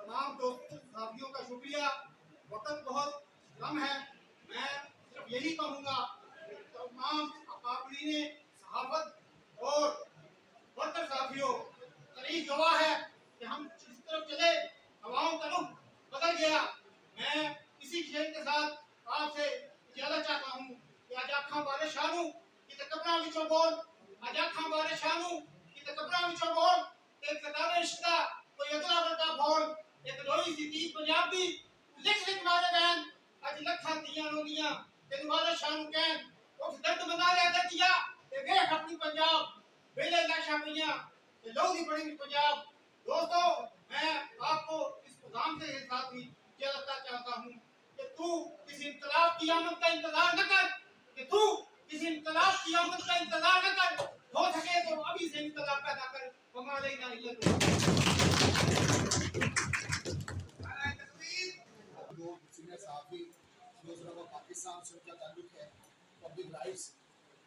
तमाम दोस्तों साथियों का शुक्रिया। वक्त बहुत कम है, मैं सिर्फ यही कहूँगा तमाम अकाबरीन सहाफत और वर्कर साथियों, तारीख गवाह है कि हम जिस तरफ चले हवाओं का रुख बदल गया। मैं इसी खेल के साथ आपसे इजाजत चाहता हूँ कि आज आखा बारे शानू कि तकबरा विचों बोल, आज आखा बारे शानू कि तकबरा विचों बोल, एक सदारे इश्का कोई अगला बता बोल, एक रोई सी तीत पंजाबी लिख लिख मारे बहन आज लखा दियां रोनियां तेन वाले शानू कहन उस दर्द बना ले दतिया ते वेख अपनी पंजाब वेले लाशा पियां ते लोधी पड़ी पंजाब। दोस्तों, मैं आपको इस प्रोग्राम से एक साथ ही कहना चाहता हूँ कि तू किसी इंकलाब की आमद का इंतजार न कर, कि तू किसी इंकलाब की आमद का इंतजार न कर, हो सके तो अभी से इंकलाब पैदा कर, कमा लेना ये दो सीनियर साहब भी दूसरा को पाकिस्तान से उनका ताल्लुक है, पब्लिक राइट्स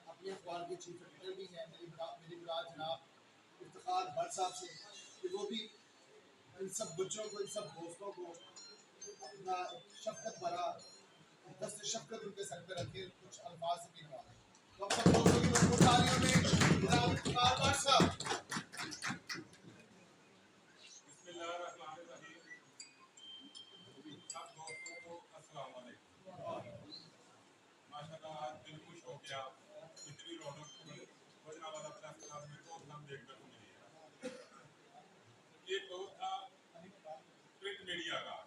अपने अखबार के चीफ एडिटर भी हैं। मेरी मुराद जनाब इफ्तिखार भट्ट साहब से कि वो भी इन सब बच्चों को, इन सब दोस्तों को अपना शफकत भरा दस्त शफकत उनके सर पर रखे, कुछ अल्फाज से भी कहा। तो हम सब दोस्तों की भरपूर तालियों में जनाब इफ्तिखार भट्ट साहब। माशाल्लाह आज दिल खुश हो गया, इतनी रौनक बजना वाला प्रेस क्लब में तो हम देखने को मिली है। एक दौर था प्रिंट मीडिया का,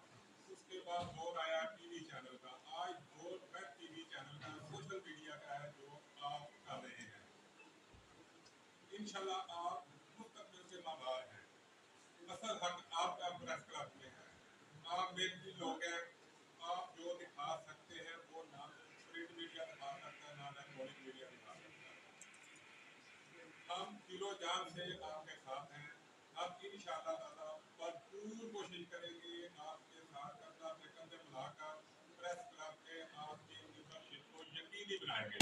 उसके बाद दौर आया टीवी चैनल का, आज दौर है टीवी चैनल का, सोशल मीडिया का है जो आप कर रहे हैं। इंशाल्लाह आप मुस्तकबिल के माबार हैं, असल हक आपका प्रेस क्लब में है। आप मेरे लोग हैं, आप जो दिखा सकते हैं वो ना प्रिंट मीडिया दिखा सकता है, ना इलेक्ट्रॉनिक मीडिया दिखा सकता है। हम दिलो जान से आपके साथ हैं। आप इंशाअल्लाह ताला भरपूर कोशिश करेंगे आपके साथ कंधा से कंधे मिलाकर प्रेस क्लब के आपकी मेंबरशिप को यकीनी बनाएंगे।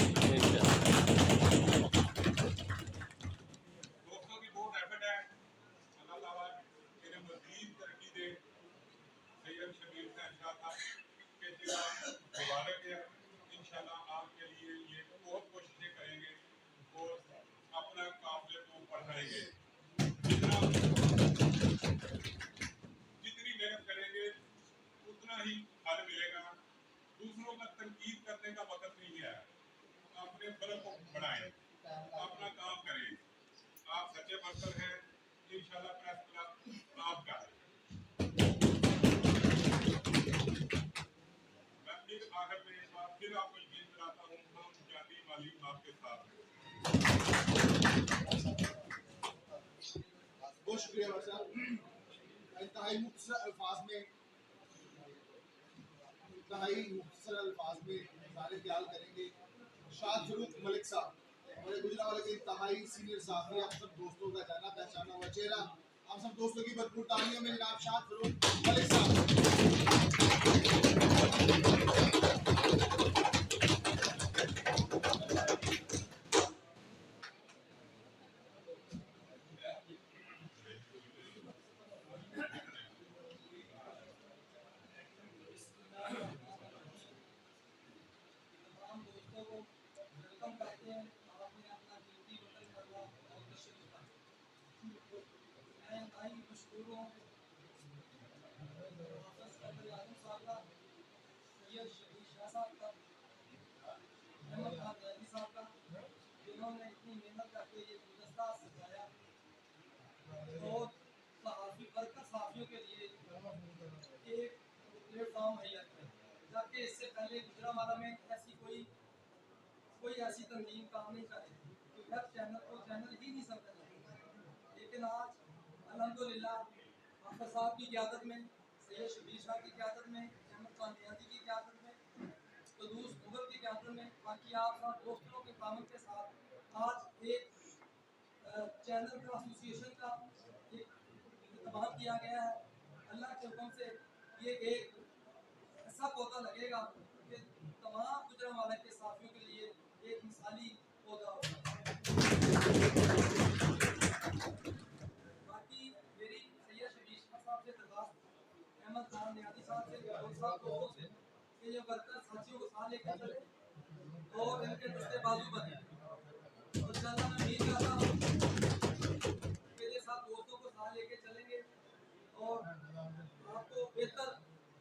दोस्तों की बहुत एफर्ट है, अल्लाह ताला इन्हें मज़ीद तरक्की दे। सैयद शबीर शाह साहब के मुबारक है, इंशाल्लाह आपके लिए ये बहुत कोशिशें करेंगे और अपना काफिले को बढ़ाएंगे। जितनी मेहनत करेंगे उतना ही फल मिलेगा। दूसरों का तनकीद करने का वक्त नहीं है, अपने फल को बढ़ाएं, अपना काम करें। आप सच्चे वर्कर हैं, इंशाल्लाह प्रेस क्लब आपका है। आखिर में एक बार फिर आपको यकीन दिलाता हूँ, हम जाती माली आपके साथ हैं। बहुत शुक्रिया भट्ट साहब। इंतहाई मुख्तसर अल्फाज में इज़हार ख्याल करेंगे शाद फरूक मलिक साहब, हमारे गुजरावाला के इंतहाई सीनियर साथी, आप सब दोस्तों का जाना पहचाना हुआ चेहरा। आप सब दोस्तों की भरपूर तालियों में जनाब शाद फरूक मलिक साहब। मशहूरों आजम साहब का, सैयद शबीर शाह साहब का, अहमद खान न्याजी साहब का, जिन्होंने इतनी मेहनत करके ये गुलदस्ता सजाया और सहाफ़ी वर्कर सहाफ़ियों के लिए एक प्लेटफॉर्म मुहैया किया, ताकि इससे पहले गुजरांवाला में ऐसी कोई ऐसी तंजीम काम नहीं कर रही कि वेब चैनल को चैनल ही नहीं समझ रही। लेकिन आज अल्हम्दुलिल्लाह हाफिज़ साहब की क़यादत में, सैयद शबीर शाह की क़यादत में, अहमद खान न्याजी की क़यादत में, कदूस मुगल की क़यादत में, बाकी आप सब दोस्तों के तामन के साथ आज एक चैनल का एसोसिएशन का एक इत्तेफाक किया गया है। अल्लाह के हुक्म से ये एक ऐसा पौधा लगेगा कि तमाम गुजरांवाला के साथियों के लिए एक मिसाली पौधा होगा। बाकी मेरी सैयद शबीर शाह साहब से दरख्वास्त, अहमद खान न्याजी साहब से और साहब दोस्तों से कि ये वर्कर साथियों को साथ लेकर चले और इनके दस्ते बाजू बने। और इंशाअल्लाह मैं उम्मीद करता हूँ कि ये साथ दोस्तों को साथ लेके चलेंगे और आपको बेहतर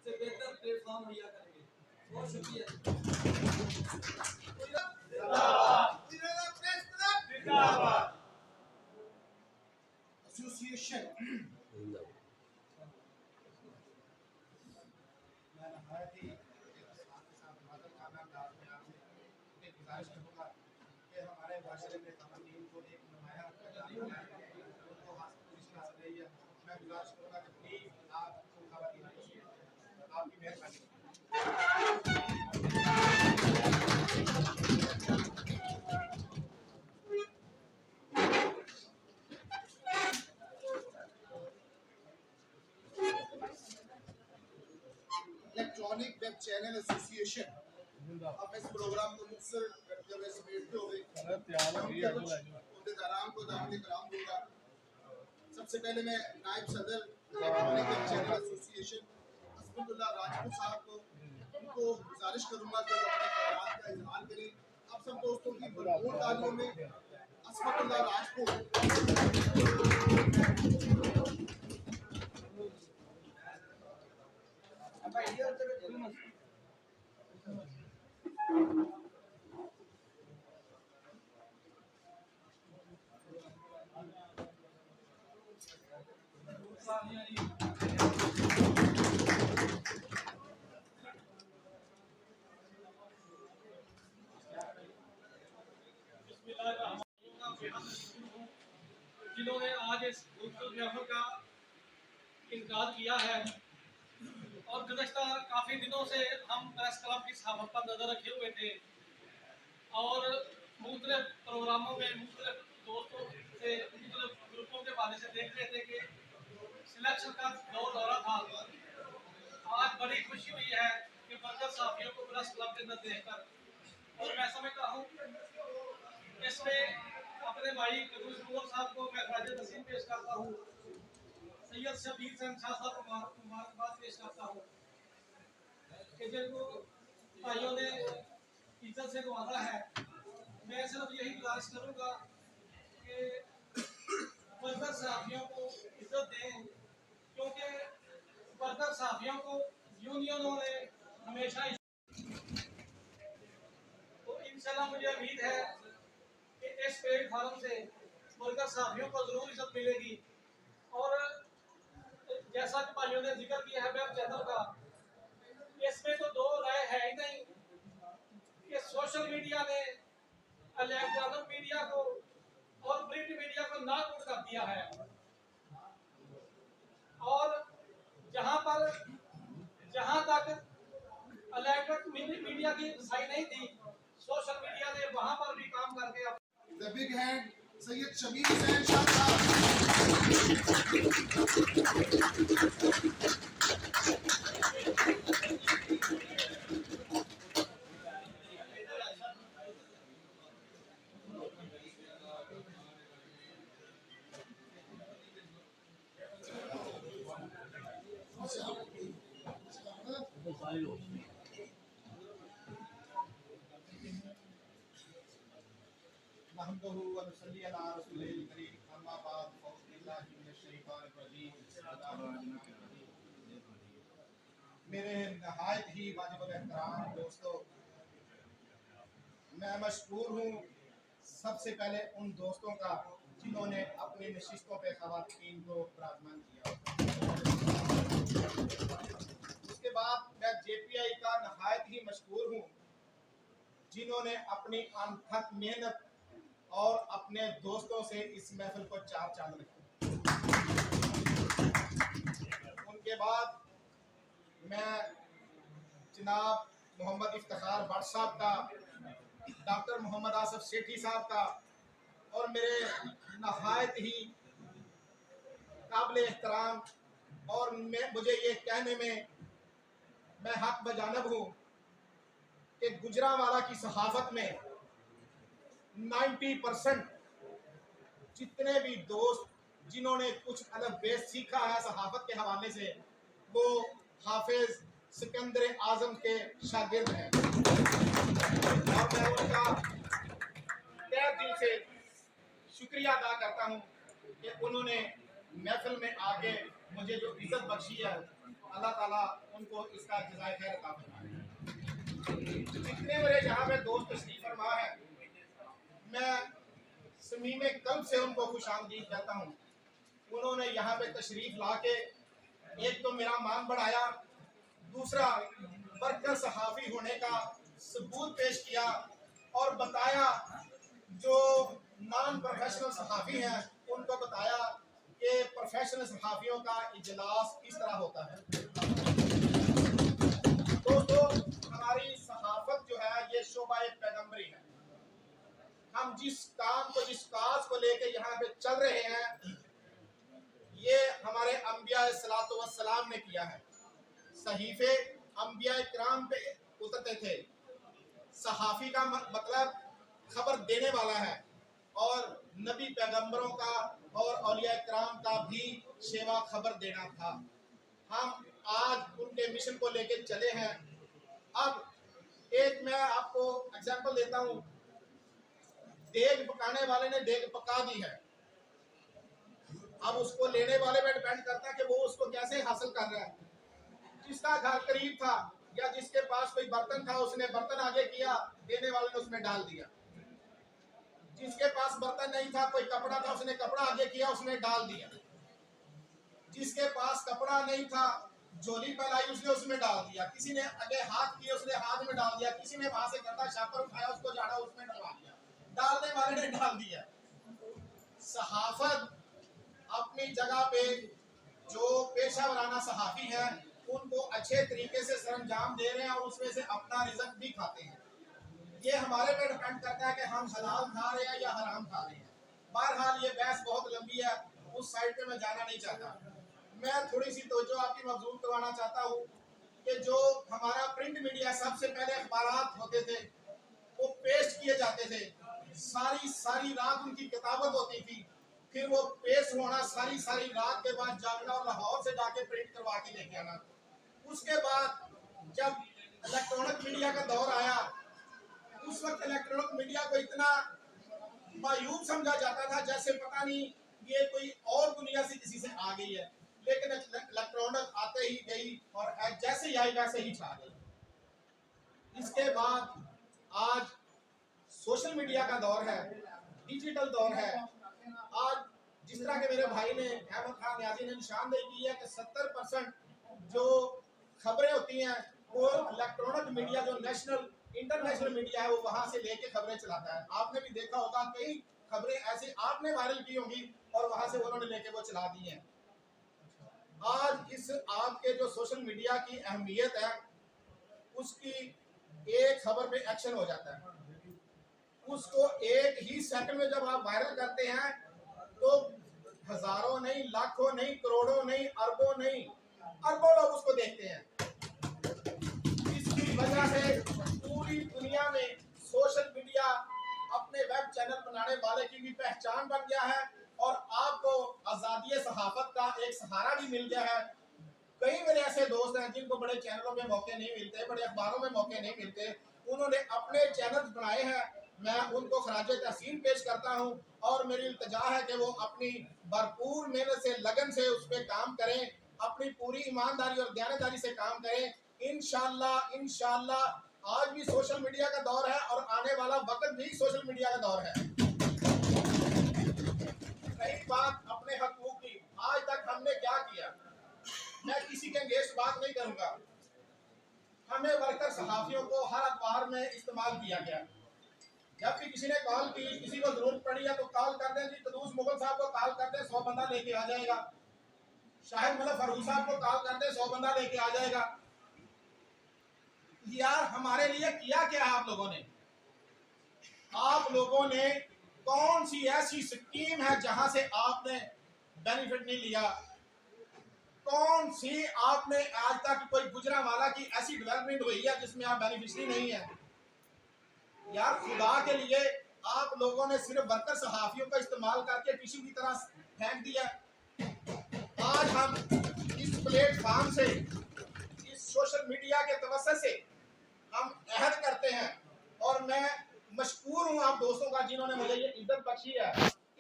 से बेहतर प्लेटफॉर्म मुहैया करेंगे। बहुत शुक्रिया। एसोसिएशन मैं नहायत ही आपके साथ मदद करना चाहता हूं, आपसे एक गुजारिश करूँगा कि हमारे माशरे में ख़वातीन को एक नुमायाँ उनको हासिल पोजीशन हासिल रही है। मैं गुजारिश करूँगा कि प्लीज़ आप उन ख़वातीन को आपकी मेहरबानी। इलेक्ट्रॉनिक वेब चैनल एसोसिएशन अब इस प्रोग्राम को मुख्तर करते हुए समेटते हुए उहदेदारान को दावत कराम दूंगा। सबसे पहले मैं नायब सदर electronic web channel association Asfullah Rajput साहब को उनको गुजारिश करूंगा कि वो अपने ख्यालात का इजहार करें। आप सब दोस्तों की भरपूर तालियों में असफुल्लाह राजपूत। जिन्होंने आज इस खूबसूरत महफिल का इनकार किया है और गुज़श्ता काफ़ी दिनों से हम प्रेस क्लब की सहाफ़त पर नज़र रखे हुए थे और मुख्तलिफ प्रोग्रामों में मुख्तलिफ दोस्तों से मुख्तलिफ ग्रुपों के बारे से देख रहे थे कि सिलेक्शन का दौर हो रहा था। आज बड़ी खुशी हुई है कि वर्कर साथियों को प्रेस क्लब के अंदर देखकर, और मैं समझता हूँ इसमें अपने भाई कदूस मुगल साहब को मैं खराज तस्लीम पेश करता हूँ, सैयद शबीर शाह साहब को मुबारकबाद पेश करता हूँ कि जिनको भाइयों ने इज्जत से नवाजा है। मैं सिर्फ यही गुजारिश करूँगा कि वर्कर साथियों को इज्जत दें, क्योंकि वर्कर साथियों को यूनियनों ने हमेशा, तो इंशाल्लाह मुझे उम्मीद है कि इस प्लेटफॉर्म से वर्कर साथियों को जरूर इज्जत मिलेगी। और जैसा कि भाइयों ने जिक्र किया है वेब चैनल का, इसमें तो दो राय है ही नहीं कि सोशल मीडिया ने इलेक्ट्रॉनिक मीडिया को और प्रिंट मीडिया को नाबूद कर दिया है। और जहां तक इलेक्ट्रॉनिक मीडिया की रसाई नहीं थी, सोशल मीडिया ने वहां पर भी काम करके The big hand, Sayyid Shabir Hussain Shah Saab. नहमदुहु व नुसल्ली अला रसूलिल करीम, अम्मा बाद। मेरे नहायत ही वाजिब एहतराम दोस्तों, मैं मशकूर हूँ सबसे पहले उन दोस्तों का जिन्होंने अपनी नशिस्तों पे ख़वातीन को विराजमान किया। उसके बाद मैं JPI का नहायत ही मशकूर हूँ जिन्होंने अपनी अनथक मेहनत और अपने दोस्तों से इस महफिल को चार चांद रखे। उनके बाद मैं जनाब मोहम्मद इफ्तिखार भट्ट साहब का, डॉक्टर मोहम्मद आसफ सेठी साहब का और मेरे नहायत ही काबिल एहतराम और मुझे ये कहने में मैं हक बजानब हूँ कि गुजरांवाला की सहाफत में 90% जितने भी दोस्त जिन्होंने कुछ अदब बेस सीखा है सहाफत के हवाले से, वो हाफिज सिकंदर आजम के शागिर्द हैं और मैं उनका तहे दिल से शुक्रिया अदा करता हूँ कि उन्होंने महफिल में आके मुझे जो इज्जत बख्शी है, अल्लाह ताला उनको इसका जज़ाए खैर अता फरमाए। जितने मेरे यहाँ पे दोस्त तशरीफ फरमा है, मैं समीमे कल्ब से उनको खुशामदीद कहता हूँ। उन्होंने यहाँ पे तशरीफ ला के एक तो मेरा मान बढ़ाया, दूसरा बरकर सहाफ़ी होने का सबूत पेश किया और बताया जो नॉन प्रोफेशनल सहाफ़ी हैं उनको बताया कि प्रोफेशनल सहाफ़ियों का इजलास किस तरह होता है। दोस्तों, हमारी सहाफत जो है ये शोबा पैगंबरी है। हम जिस काम को, जिस काज को लेके यहाँ पे चल रहे हैं, ये हमारे अंबिया सलातो व सलाम ने किया है। सहीफे अंबिया किराम पे उतरते थे। सहाफी का मतलब खबर देने वाला है और नबी पैगंबरों का और औलिया किराम का भी शेवा खबर देना था। हम आज उनके मिशन को लेके चले हैं। अब एक मैं आपको एग्जांपल देता हूँ। देग पकाने वाले ने देग पका दी है, अब उसको लेने वाले पे डिपेंड करता है कि वो उसको कैसे हासिल कर रहा है। जिसका घर करीब था या जिसके पास कोई बर्तन था, उसने बर्तन आगे किया, देने वाले ने उसमें डाल दिया। जिसके पास बर्तन नहीं था, कोई कपड़ा था, उसने कपड़ा आगे किया, उसने डाल दिया। जिसके पास कपड़ा नहीं था, झोली फैलाई, उसने उसमें डाल दिया। किसी ने आगे हाथ किए, उसने हाथ में डाल दिया। किसी ने वहां से गंदा शापर उठाया, उसको झाड़ा, उसमें डलवा दिया। डालने वाले ने डाल दिया। सहाफत अपनी जगह पे जो पेशा वराना सहाफी है उनको अच्छे तरीके से सरंजाम दे रहे हैं और उसमें से अपना रिजक भी खाते हैं। ये हमारे पे डिपेंड करता है कि हम हलाल खा रहे हैं या हराम खा रहे हैं। बहरहाल ये बहस बहुत लंबी है, उस साइड पे मैं जाना नहीं चाहता। मैं थोड़ी सी तवज्जो आपकी मबजूल करवाना चाहता हूँ कि जो हमारा प्रिंट मीडिया, सबसे पहले अखबारात होते थे वो पेस्ट किए जाते थे। सारी रात उनकी किताबत होती थी, फिर वो पेस्ट होना, सारी रात के बाद जागना और लाहौर से जाके प्रिंट करवा के लेके आना। उसके बाद जब इलेक्ट्रॉनिक मीडिया का दौर आया, उस वक्त इलेक्ट्रॉनिक मीडिया को इतना मायूब समझा जाता था जैसे पता नहीं ये कोई और दुनिया से किसी से आ गई है। लेकिन इलेक्ट्रॉनिक आते ही गई और जैसे ही आई वैसे ही छा गई। इसके बाद आज सोशल मीडिया का दौर है, डिजिटल दौर है। आज जिस तरह के मेरे भाई ने, अहमद खान न्याजी ने निशानदेही की है कि 70% जो खबरें होती हैं वो इलेक्ट्रॉनिक मीडिया, जो नेशनल इंटरनेशनल मीडिया है, वो वहां से लेके खबरें चलाता है। आपने भी देखा होगा, कई खबरें ऐसी आपने वायरल की होंगी और वहां से उन्होंने लेके वो चला दी हैं। आज इस आपके जो सोशल मीडिया की अहमियत है, उसकी एक खबर पे एक्शन हो जाता है। उसको एक ही सेकंड में जब आप वायरल करते हैं तो हजारों नहीं, लाखों नहीं, करोड़ों नहीं, अरबों नहीं, अरबों लोग उसको देखते हैं। इसकी वजह से पूरी दुनिया में सोशल मीडिया अपने वेब चैनल बनाने वाले की भी पहचान बन गया है और आपको आजादी सहाफत का एक सहारा भी मिल गया है। कई मेरे ऐसे दोस्त हैं जिनको बड़े चैनलों में मौके नहीं मिलते, बड़े अखबारों में मौके नहीं मिलते, उन्होंने अपने चैनल बनाए हैं मैं उनको खराज तहसीन पेश करता हूं और मेरी इल्तिजा है कि वो अपनी भरपूर मेहनत से, लगन से उस पर काम करें, अपनी पूरी ईमानदारी और दयानतदारी से काम करें। इंशाअल्लाह आज भी सोशल मीडिया का दौर है और आने वाला वक्त भी सोशल मीडिया का दौर है। रही बात अपने हकूक की, आज तक हमने क्या किया, मैं किसी के अगेंस्ट बात नहीं करूंगा। हमें वर्कर सहाफियों को हर अखबार में इस्तेमाल किया गया। जब भी किसी ने कॉल की, किसी को जरूरत पड़ी है तो कॉल कर दें जी, कदूस मुगल साहब को कॉल कर दें, 100 बंदा लेके आ जाएगा। शाहिद मतलब फरूख साहब को कॉल कर दें, 100 बंदा लेके आ जाएगा। यार हमारे लिए किया क्या आप लोगों ने? आप लोगों ने कौन सी ऐसी स्कीम है जहां से आपने बेनिफिट नहीं लिया? कौन सी आपने आज तक कोई गुजरांवाला की ऐसी डेवलपमेंट हुई है जिसमें आप बेनिफिशियरी नहीं है? यार खुदा के लिए आप लोगों ने सिर्फ वर्कर सहाफियों का इस्तेमाल करके टिश्यू की तरह फेंक दिया। आज हम इस प्लेटफॉर्म से, इस सोशल मीडिया के तवज्जुह से हम अहद करते हैं और मैं मशकूर हूं आप दोस्तों का जिन्होंने मुझे ये इज्जत बख्शी है।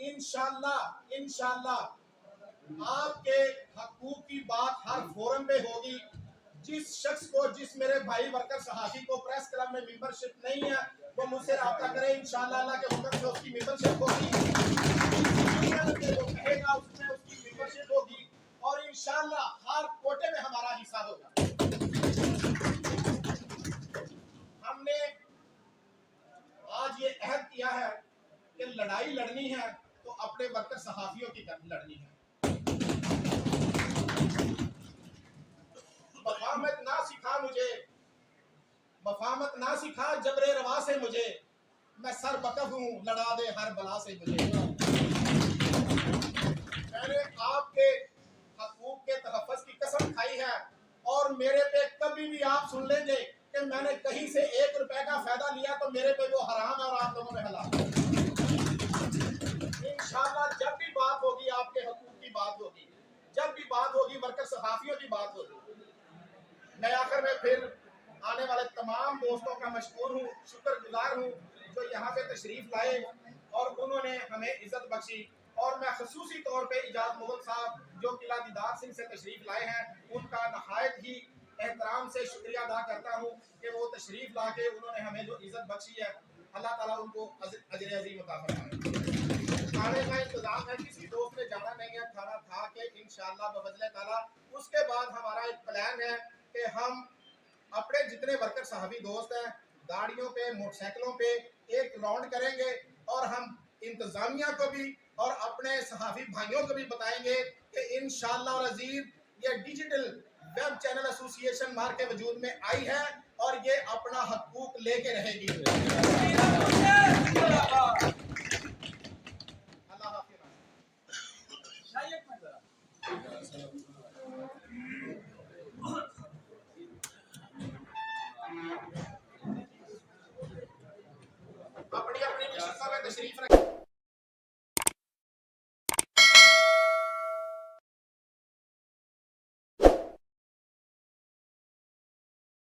इंशाल्लाह आपके हकूक की बात हर फोरम पे होगी। जिस शख्स को, जिस मेरे भाई वर्कर सहाफी को प्रेस क्लब में मेंबरशिप नहीं है वो मुझसे राब्ता करे। इंशाअल्लाह अल्लाह के हुक्म से उसकी मेंबरशिप होगी, वो कहेगा उसमें उसकी मेंबरशिप होगी और इंशाअल्लाह हर कोटे में हमारा हिस्सा होगा। हमने आज ये अहद किया है कि लड़ाई लड़नी है तो अपने वर्कर सहाफियों की लड़नी है। मफामत ना सिखा मुझे, मफामत ना सिखा जबरे रवा से मुझे, मैं सर बकफ हूँ लड़ा दे हर बला से मुझे। मैंने आपके हकूक के तहफ़्फ़ुज़ की कसम खाई है और मेरे पे कभी भी आप सुन लेंगे कि मैंने कहीं से 1 रुपए का फायदा लिया तो मेरे पे वो हराम है और आप लोगों में हलाल। इंशाअल्लाह जब भी बात होगी आपके हकूक की बात होगी, जब भी बात होगी वर्कर सहाफियों की बात होगी। मैं आखिर में फिर आने वाले तमाम दोस्तों का मशकूर हूँ, शुक्रगुजार हूँ जो यहाँ पे तशरीफ लाए और उन्होंने हमें इज्जत बख्शी। और मैं खसूसी तौर पे इजाज मुगल साहब जो किला दीदार सिंह से तशरीफ लाए हैं उनका नहायत ही एहतराम से शुक्रिया अदा करता हूँ कि वो तशरीफ ला के उन्होंने हमें जो इज्जत बख्शी है, अल्लाह ताला उनको अजर अजीम अता फरमाए। खाने का इंतजाम है, किसी दोस्त ने जाना नहीं है, खाना खा के इंशाअल्लाह बफज़ल ताला उसके बाद हमारा एक प्लान है कि हम अपने जितने वर्कर साहबी दोस्त हैं गाड़ियों पे, मोटरसाइकिलों पे एक राउंड करेंगे और हम इंतजामिया को भी और अपने सहाफी भाइयों को भी बताएंगे कि इंशाअल्लाह अज़ीज़ ये डिजिटल वेब चैनल एसोसिएशन मार के वजूद में आई है और ये अपना हकूक लेके रहेगी। अल्लाह हाफ़िज़। अपनी अपनी नशिस्तों में तशरीफ रखें।